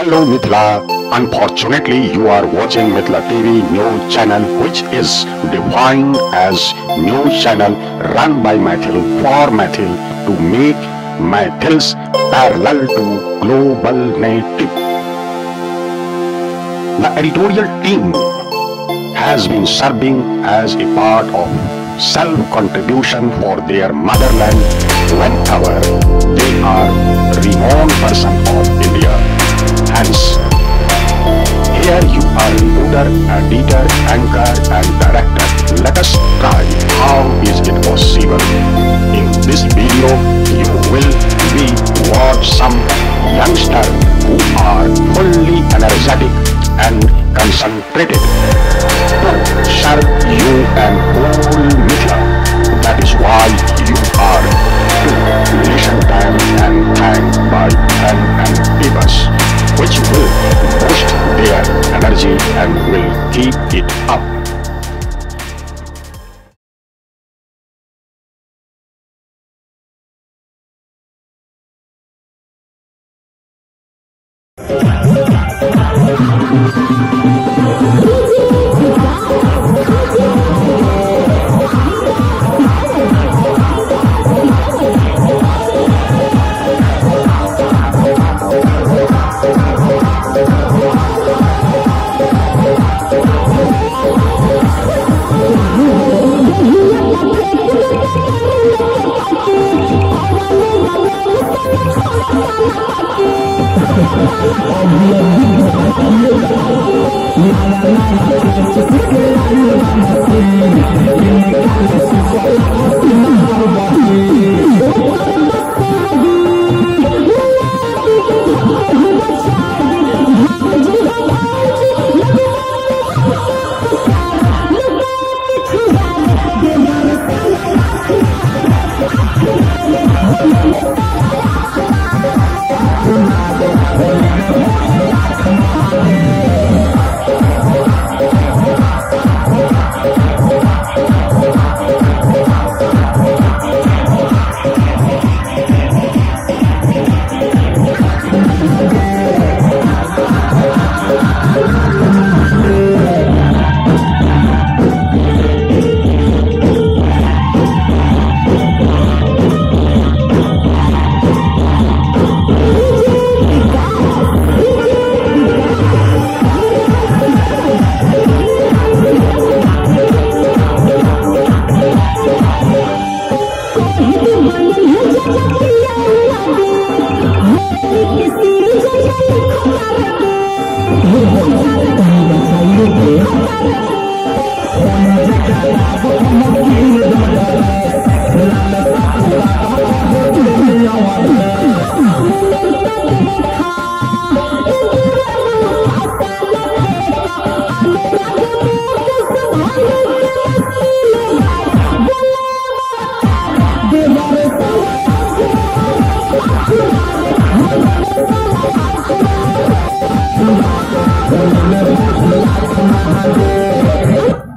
Hello Mithila, unfortunately you are watching Mithila TV news channel, which is defined as news channel run by Maithil for Maithil to make Maithils parallel to global native. The editorial team has been serving as a part of self-contribution for their motherland whenever they are renowned person of India. Hence, here you are reporter, editor, anchor and director. Let us try how is it possible. In this video, you will watch some youngsters who are fully energetic and concentrated to serve you and whole Mithila. That is why you are to listen them and thank by pen and papers, which will boost their energy and will keep it up.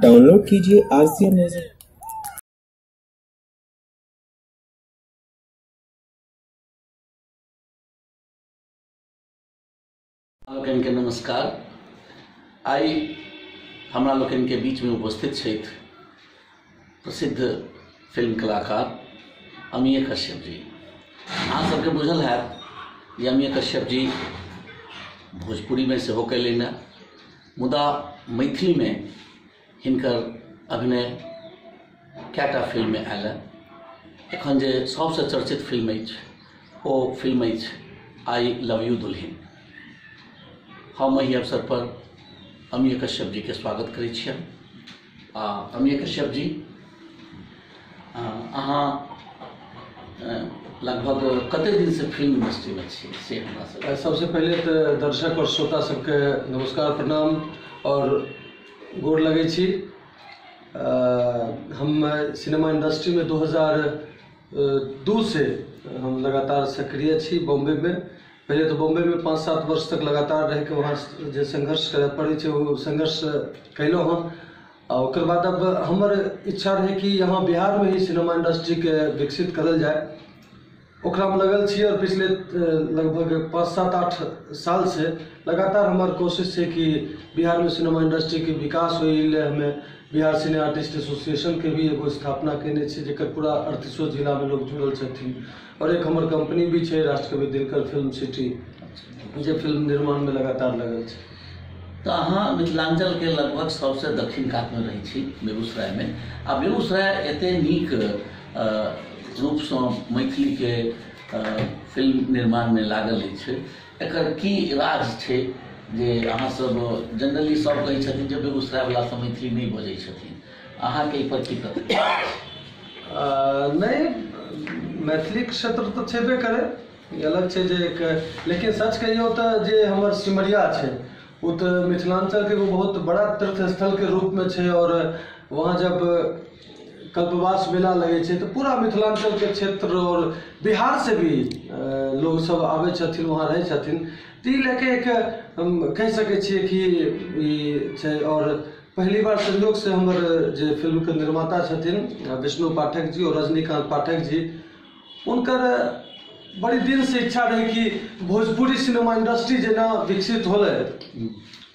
Download कीजिए RCM music. लोकन के नमस्कार। आई हमरा लोकन के बीच में उपस्थित छथि प्रसिद्ध फिल्म कलाकार अमीय कश्यप जी। अहाँ सबके बुझल है कि अमीय कश्यप जी भोजपुरी में सेहो कयलनि, मुदा मैथिली में हिनकर अभिनय कैटा फिल्म में आयल। एखन जे सबसे चर्चित फिल्म अछि ओ फिल्म अछि आई लव यू दुल्हन। हम एहि अवसर पर अमीय कश्यप जी के स्वागत करै छियनि। अमीय कश्यप जी, अहाँ लगभग कते दिन से फिल्म इंडस्ट्री में छी से हमरा सबसे पहले तो दर्शक और श्रोता सबके नमस्कार प्रणाम और गोर लगै छी। हम सिनेमा इंडस्ट्री में 2002 से हम लगातार सक्रिय छी बॉम्बे में। पहले तो बॉम्बे में 5-7 वर्ष तक लगातार रह के वहाँ जो संघर्ष करे पड़े छे वो संघर्ष कैलो हम। और ओकर बाद अब हमर इच्छा रहे कि यहाँ बिहार में ही सिनेमा इंडस्ट्री के विकसित करल जाए। ओकरा में लगल छी और पिछले लगभग 5-7-8 साल से लगातार हमार कोशिश है कि बिहार में सिनेमा इंडस्ट्री के विकास हो। हमें बिहार सिने आर्टिस्ट एसोसिएशन के भी एगो स्थापना केने छी, जेकर पूरा 38 जिला में लोग जुड़ल छथिन। और एक हमर कंपनी भी है राष्ट्रकवि दिनकर फिल्म सिटी, जे फिल्म निर्माण में लगातार लगल छै। तो अहाँ मिथिलांचल के लगभग सबसे दक्षिण कात में रही छी, बेगूसराय में। आ बेगूसराय एते नीक रूप से मैथिली के फिल्म निर्माण में लागल है, एकर की राज छै जे अहाँ सब जनरली सब कहै छथिन जे बेगूसराय वाला सब मैथिली नहीं बजै छथिन, अहाँ के पर की प्रतिक्रिया? नहीं, मैथिली क्षेत्र तो छेबे करे, अलग छै जे एक, लेकिन सच कहियो तो जे हमर सिमरिया छै वो तो मिथिलांचल के बहुत बड़ा तीर्थ स्थल के रूप में छै। और वहाँ जब कल्पवास मेला लगे छै तो पूरा मिथिलांचल के क्षेत्र और बिहार से भी लोग सब आवे छथिन, वहाँ रहे छथिन। तो लेके एक हम कह सके छिए कि ई छै। और पहली बार संयोग से हमर जे फिल्म के निर्माता छथिन विष्णु पाठक जी और रजनीकांत पाठक जी, उनकर बड़ी दिन से इच्छा रहे कि भोजपुरी सिनेमा इंडस्ट्री जेना विकसित होले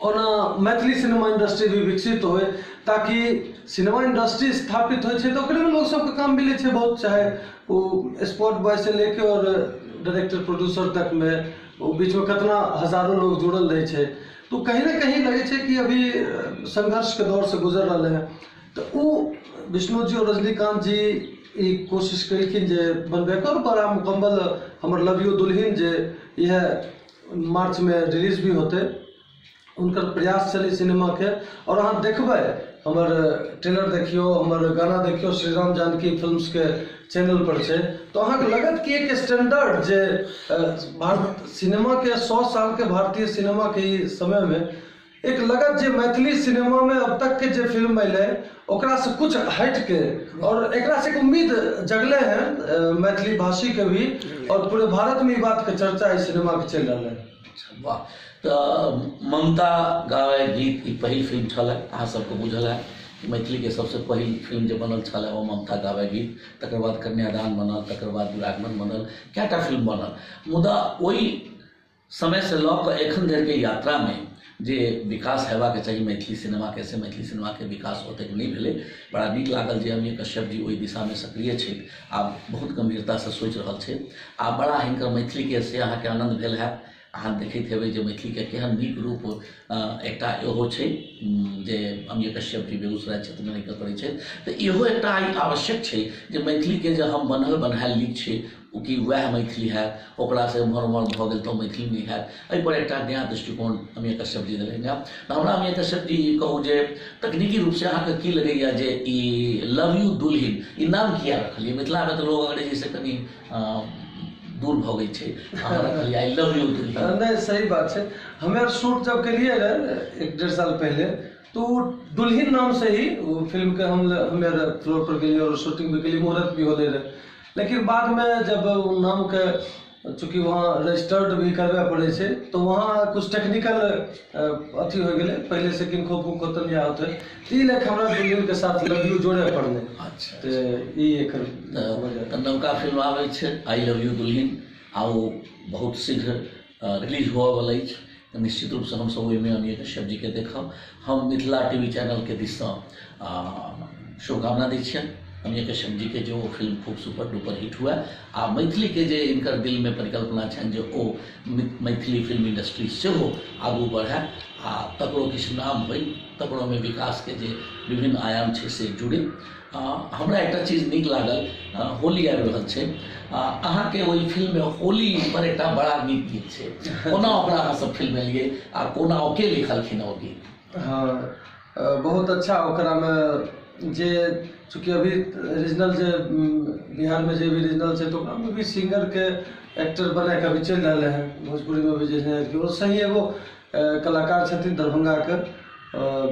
ओना मैथिली सिनेमा इंडस्ट्री भी विकसित होए, ताकि सिनेमा इंडस्ट्री स्थापित हो छै तो ओकरे में लोग सबके काम मिले छै बहुत, चाहे वो स्पॉट बॉय से लेके और डायरेक्टर प्रोड्यूसर तक में वो बीच में कितना हजारों लोग जुड़ल रहे छै। तो कहीं ना कहीं लगे छै कि अभी संघर्ष के दौर से गुजर रहे हैं। तो वो विष्णु जी और रजनीकांत जी ई कोशिश कलखिन जे बनबे कर बड़ा मुकम्मल हमर लव यू दुल्हन जे यह मार्च में रिलीज भी होते, उनकर प्रयास चले सिनेमा के। और अहाँ देखबै हमर ट्रेलर देखियो, हमर गाना देखियो, श्री राम जानकी फिल्म्स के चैनल पर छै, तो अहाँ के लगत कि एक स्टैंडर्ड जे भारत सिनेमा के 100 साल के भारतीय सिनेमा के समय में एक लगत जे मैथिली सिनेमा में अब तक के जे फिल्म अइले ओकरा से कुछ हट के, और एकरा से एक उम्मीद जगले हैं मैथिली भाषी के भी, और पूरे भारत में ई बात के चर्चा इस सिनेमा के चल रहा है। वाह। तो ममता गावे गीत ई पहिल फिल्म छल, अहाँ सबके बुझल है कि मैथिली के सबसे पहिल फिल्म जो बनल छल वो ममता गावे गीत, तकर बाद कन्यादान बनल, तकर बाद दुरागमन बनल, कएटा फिल्म बनल। मुदा ओहि समय से लऽ कऽ एखन धरि के यात्रा में जे विकास हेबाक चाही मैथिली सिनेमा के, से मैथिली सिनेमा के विकास ओतेक नहीं भेलै। बड़ा नीक लागल जे अमिय कश्यप जी ओहि दिशा में सक्रिय छै, आब बहुत गंभीरता से सोचि रहल छै, आ बड़ा हिनकर मैथिली के से अहाँ के आनंद भेल है। अहाँ देखैत हेबै जे मैथिली के केहन नीक रूप एकटा इहो छै जे अमिय कश्यप जी बेगूसराय क्षेत्र में निकल पड़ै छै। तो इहो एकटा आवश्यक छै जे मैथिली के जे हम बनल बनायल नीक छै कि वह मैथिली है, ओकरा से उमर उमर भऽ गेल तो मैथिली नहीं है, एहि पर एकटा नया दृष्टिकोण अमिय कश्यप जी देलनि हैं। हमरा अमिय कश्यप जी कहू जे तकनीकी रूप से अहाँके की लगैया जे ई लव यू दुल्हन ई नाम किया रखलिए? मिथिला में तो लोग अंग्रेजी से कनी दूर भगे छै, अहाँ रखलिए आई लव यू दुल्हन। नहीं, सही बात है। हमें शूट जब करिए रहे 1-1.5 साल पहले, तो दुल्हन नाम से ही वो फिल्म के हमें फ्लोर पर गई और शूटिंग भी के लिए मुहूर्त भी होते रहे। लेकिन बाद में जब नाम के चूँकि वहाँ रजिस्टर्ड भी करवे पड़े छै, तो वहाँ कुछ टेक्निकल अथी हो गए, पहले से किनको फूको तो नहीं होते, तीन एक हमरा दुल्हन के साथ लव यू जोड़े पड़ने। अच्छा, तो ये एक नवका फिल्म आबै छै आई लव यू दुल्हन, आ वो बहुत शीघ्र रिलीज हुआ वाला अछि। निश्चित रूप से हम सब ओहिमे अमिय कश्यप जी के देखब। हम मिथिला टीवी चैनल के दिस से शुभकामना दै छियनि अमिय कश्यप जी के जो फिल्म खूब सुपर डुपर हिट हुआ, आ मैथिली के जे इनकर दिल में परिकल्पना छनि जे ओ मैथिली फिल्म इंडस्ट्री से हो आगू बढ़े, आ तकरो किछु नाम होइ, तकरो में विकास के जे विभिन्न आयाम छै से जुड़े। हमरा एकटा चीज नीक लागल, होली आबि रहल छै, अहाँ के ओहि फिल्म में होली पर एकटा बड़ा नीक गीत छै, कोना ओकरा अहाँ सब फिल्म एलियै आ कोना ओके लिखलखिन ओ गीत? हाँ, बहुत अच्छा। ओकरा में जे चूँकि अभी रीजनल जे बिहार में जे भी रीजनल छै, तो ओकरा में भी सिंगर के एक्टर बना के अभी चल रहे हैं। भोजपुरी में भी जे है और सही एगो कलाकार छथिन दरभंगा के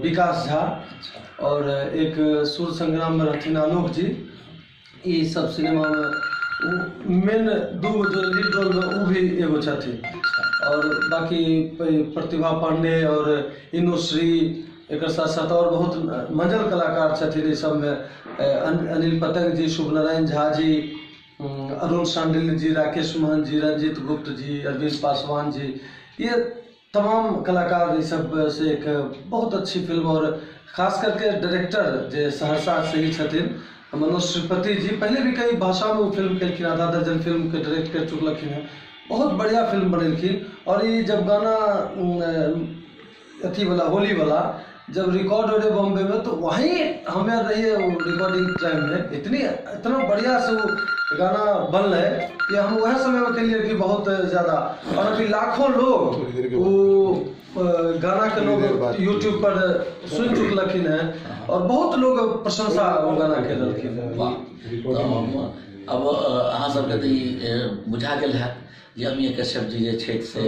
विकास झा, और एक सुर संग्राम में रहथिन आलोक जी। ये सब सिनेमा में मेन दू जो लीड रोल में वो भी एगो छथिन, और बाकी प्रतिभा पांडे और इनुश्री एक साथ साथ और बहुत मंजल कलाकार छथिन। इस सब में अनिल पतंग जी, शुभ नारायण झा जी, अरुण शांडिल्य जी, राकेश महन जी, रंजीत गुप्त जी, अरविंद पासवान जी, ये तमाम कलाकार इस सब से एक बहुत अच्छी फिल्म। और खास करके डायरेक्टर जो सहरसा से ही छथिन मनोज श्रीपति जी, पहले भी कई भाषा में वो फिल्म केलखिन, आधा दर्जन फिल्म के डायरेक्ट कर चुकलखिन है, बहुत बढ़िया फिल्म बनेलखिन। और ये जब गाना अथी वाला होली वाला जब रिकॉर्ड हो रहे बॉम्बे में, तो वहीं हमें रहिए रिकॉर्डिंग टाइम में इतना बढ़िया से वो गाना बन रहे कि हम वह समय में के लिए कि बहुत ज़्यादा। और अभी लाखों लोग वो गाना के लोग यूट्यूब पर सुन चुकलखिन है और बहुत लोग प्रशंसा वो गाना के देलखिन। अब अहाँ सबके तो ई बुझा गेल है जे अमिय कश्यप जी जे छथि से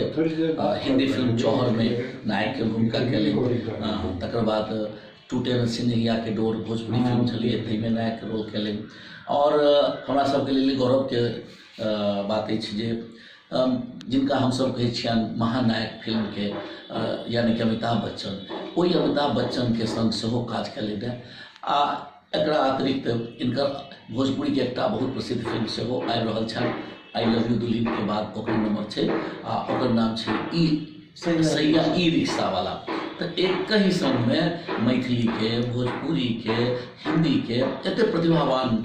हिंदी फिल्म चौहर में नायक के भूमिका केलनि, तकर बाद टूटे न सिंहिया के डोर भोजपुरी फिल्म छलिए ताहिमे नायक के रोल केलनि। और हमरा सबके लेल गौरव के बात अछि जे जिनका हमसब कहै छियनि महानायक फिल्म के यानी कि अमिताभ बच्चन, ओहि अमिताभ बच्चन के संग सेहो काज केलनि हैं। आ एकरा अतिरिक्त इनकर भोजपुरी के एकटा बहुत प्रसिद्ध फिल्म सेहो आबि रहल छनि, आई लव यू दुल्हन के बाद ओकर नंबर छै आ ओकर नाम छै सैया ई रिक्शा वाला। तो एक ही संग में मैथिली के, भोजपुरी के, हिंदी के एते प्रतिभावान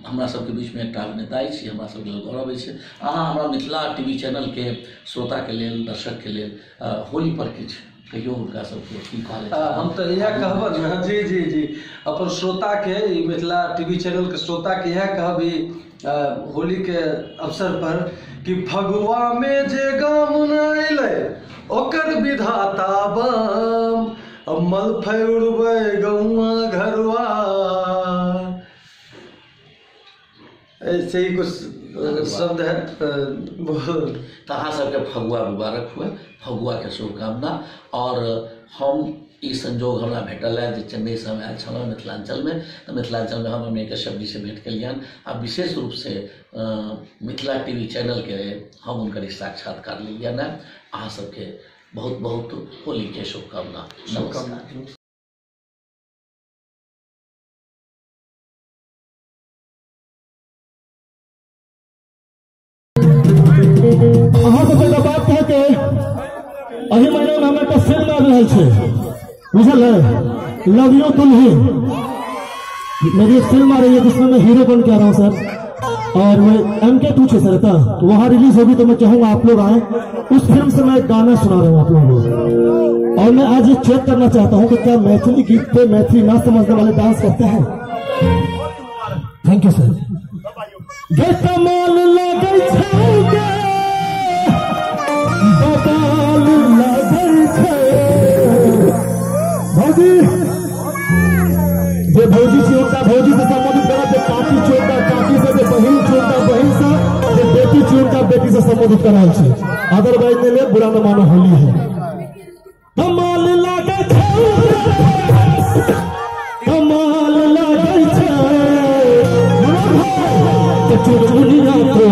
हमरा सबके बीच में एक अभिनेता अछि, हमरा सबके लेल गौरव अछि। अहाँ हमरा मिथिला टीवी चैनल के श्रोता के लेल, दर्शक के लेल होली पर किछु कहियो हुनका सबके की कहले? हम तो यह कहब ना, जी जी जी, अपन श्रोता के, मिथिला टीवी चैनल के श्रोता के यह कहब होली के अवसर पर कि फगुआ में जे गाम नैले ओकर विधाता बम, मलफै उड़बै गौआ घरवा, ऐसे ही कुछ शब्द है। तो अहाँ सबके फगुआ मुबारक हुए, फगुआ के शुभकामना। और हम ई संजोग हमरा भेटल है जे चेन्नई से हम आयल छलहुँ मिथिलांचल में, तो मिथिलांचल में हम अमिय कश्यप जी से भेंट केलियनि आ विशेष रूप से मिथिला टीवी चैनल के हम हुनकर साक्षात्कार लेलियनि हैं। अहाँ सबके बहुत बहुत होली के शुभकामना। नमस्कार। अहाँ सबके बात कह के अही महीने में हमें तो फिल्म आ रहा है, बुझल है, लव यू दुल्हन। मेरी एक फिल्म आ रही है जिसमें मैं हीरो बन के आ रहा हूँ सर, और मैं MK2 से सर था, तो वहाँ रिलीज होगी, तो मैं चाहूंगा आप लोग आए। उस फिल्म से मैं गाना सुना रहा हूँ आप लोगों को। और मैं आज ये चेक करना चाहता हूँ कि क्या मैथिली गीत पे मैथिली ना समझने वाले डांस करते हैं? Thank you sir. भौजी जे भौजी से उनका भौजी से संबोधित करा, जो काकी चोरता काकी से, जो बहन चोरता बहन से, जो बेटी चोरता बेटी से संबोधित करा है। अदरवाइज में ले बुरा न मानो, होली है। कमाल लागे कमाल लागे चुनचुनिया तो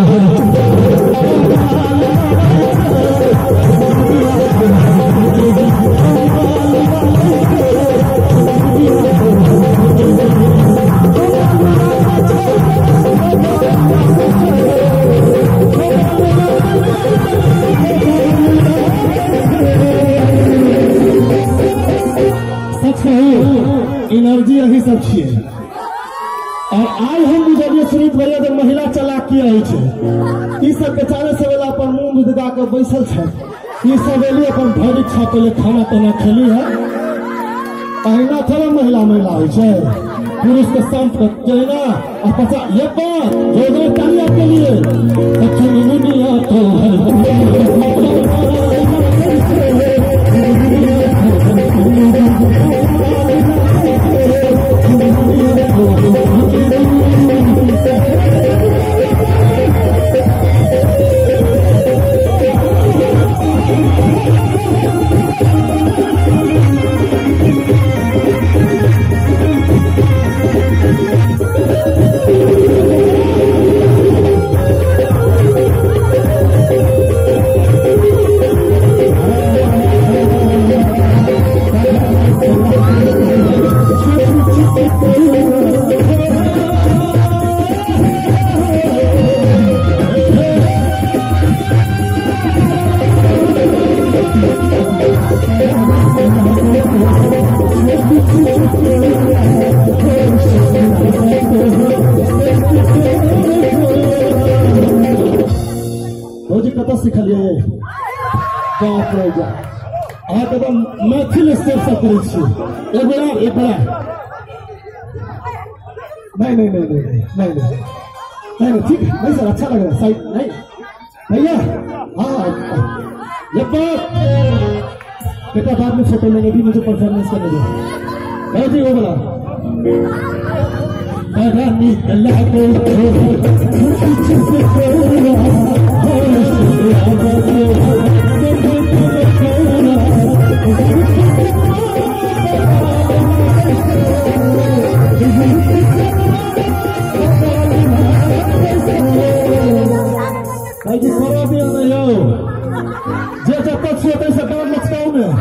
एनर्जी यही सब छे। और आई हम बुझलिए सुनीत भैया जब महिला चलाकी है, सब बेचारे सवेला अपन मुंह मुदगा के बैसल है, ये सवेली अपन भरी छापे खाना पीना खेली है। अहिना थोड़ा महिला है, पुरुष के संत कहना और पचा ये बात जो ताली आपके लिए दुनिया रोजी कतऽ सिखलिए बाप रे जा अहाँ तो मैथिल स्टेप सब करै छी एक बेरा नहीं ठीक है नहीं सर अच्छा लग रहा है साइड नहीं भैया हाँ बेटा बाद में फोटो लेंगे भी मुझे परफॉर्मेंस करने दो भाई जी वो बोला भाई जी खड़ा भी नहीं हो जे जब तक सोते से डाल मचकाऊ में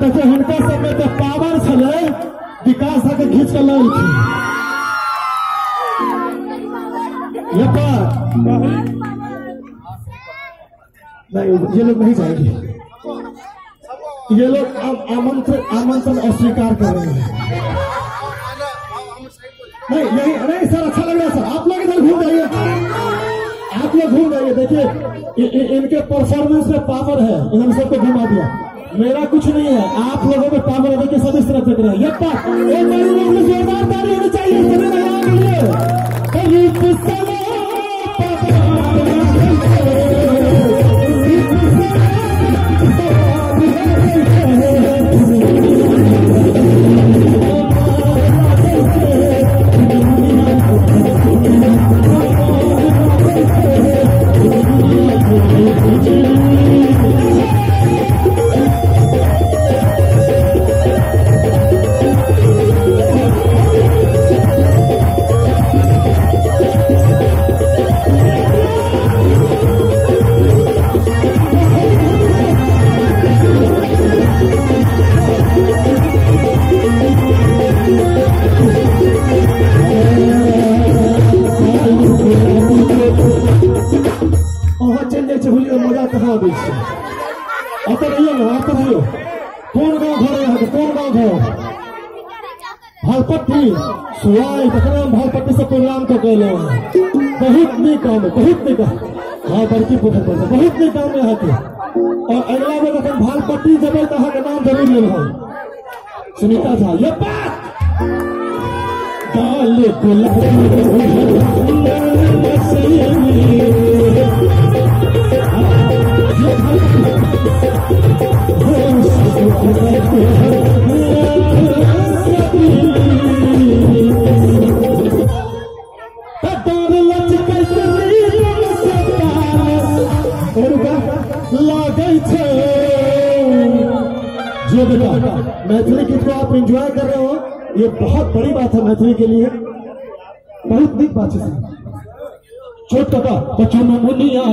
देखिए हिंका सब में तो पावर छे विकास के खींच कर लाई थी नहीं ये लोग नहीं जाएंगे ये लोग अब आमंत्रण अस्वीकार कर रहे हैं नहीं सर अच्छा लग रहा है सर आप लोग इधर घूम जाइए आप लोग घूम जाइए देखिए इनके परफॉर्मेंस में पावर है इन्होंने सबको घुमा दिया मेरा कुछ नहीं है आप लोगों में पावर है देखिए सब इस तरह देख रहे हैं एक बारी लोग में जोरदार ताली होनी चाहिए सभी महिलाओं के लिए मजा कहाँ दी आता रहिए कौन गाँव घर यहाँ के कौन गाँव घर भालपट्टी सुहाई तक भालपट्टी से प्रोग्राम को कहले बहुत नहीं काम है बहुत नहीं काम हाँ बड़की पोखर पर बहुत नहीं काम है यहाँ के और अगला बेर अगर भालपट्टी जब तो के नाम जरूर ले सुनीता झा ये बात जो बेटा मैथिली गीत को आप एंजॉय कर रहे हो ये बहुत बड़ी बात है मैथिली के लिए बहुत बड़ी बात है छोट काका बच्चों में मुनिया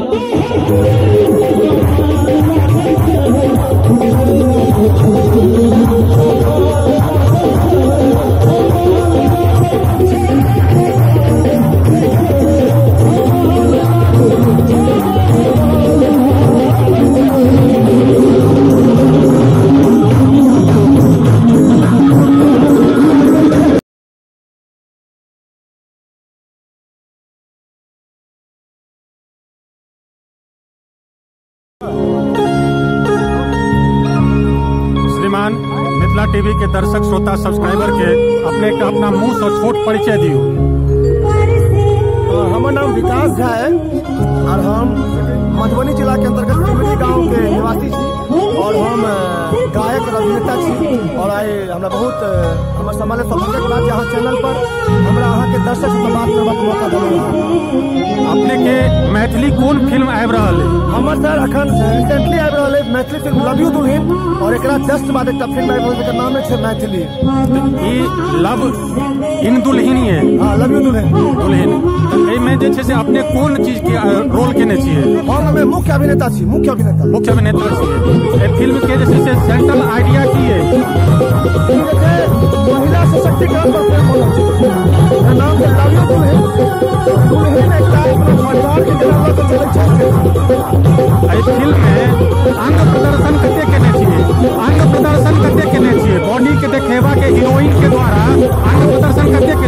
श्रीमान मिथिला टीवी के दर्शक श्रोता सब्सक्राइबर के अपना मुंह से छोट परिचय दियो। हमारा नाम विकास झा है और हम मधुबनी जिला के अंतर्गत सिमरी गांव के निवासी छी और हम गायक और अभिनेता छी और आए हमरा बहुत हमारे समाज सौभाग्य बा जहाँ चैनल पर हमरा अहाँ के दर्शक से बात करबा के मौका देलहुँ। अपने के मैथिली कौन फिल्म आबि रहल है? हमर सर अखन रिसेंटली आबि रहल है मैथिली फिल्म लव यू दुल्हन और एकरा जस्ट बाद एक फिल्म आबि रहल है नाम है मैथिली ई लव इन दुल्हन है। हाँ लव यू दुल्हन में जे छे से अपने कौन चीज के रोल केने छिए? हम मुख्य अभिनेता छी मुख्य अभिनेता छिए। ए फिल्म के जे से सेंट्रल आइडिया की है महिला सशक्तिकरण पर फिल्म बनल छै नाम है लव यू दुल्हन एकटा परिवार के जेना लोग चलै छै। ए फिल्म में अंग प्रदर्शन कते केने छिए? अंग प्रदर्शन कते हीरोइन के द्वारा अंग प्रदर्शन करने के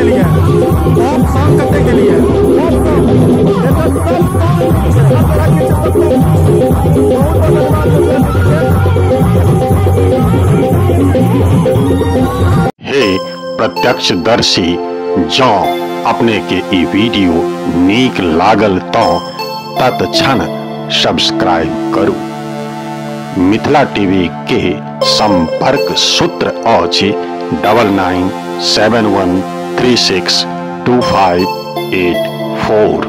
लिए पॉप सॉन्ग करने के लिए हे प्रत्यक्षदर्शी, जौ अपने के ई वीडियो नीक लागल तो तत्क्षण सब्सक्राइब करू। मिथिला टीवी के संपर्क सूत्र अछि 9971362584।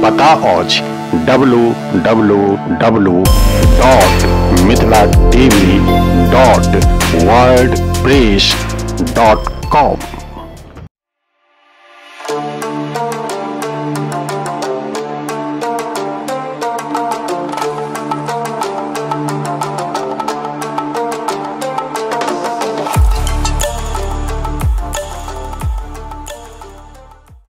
पता अछि www.mithilatv.wordpress.com।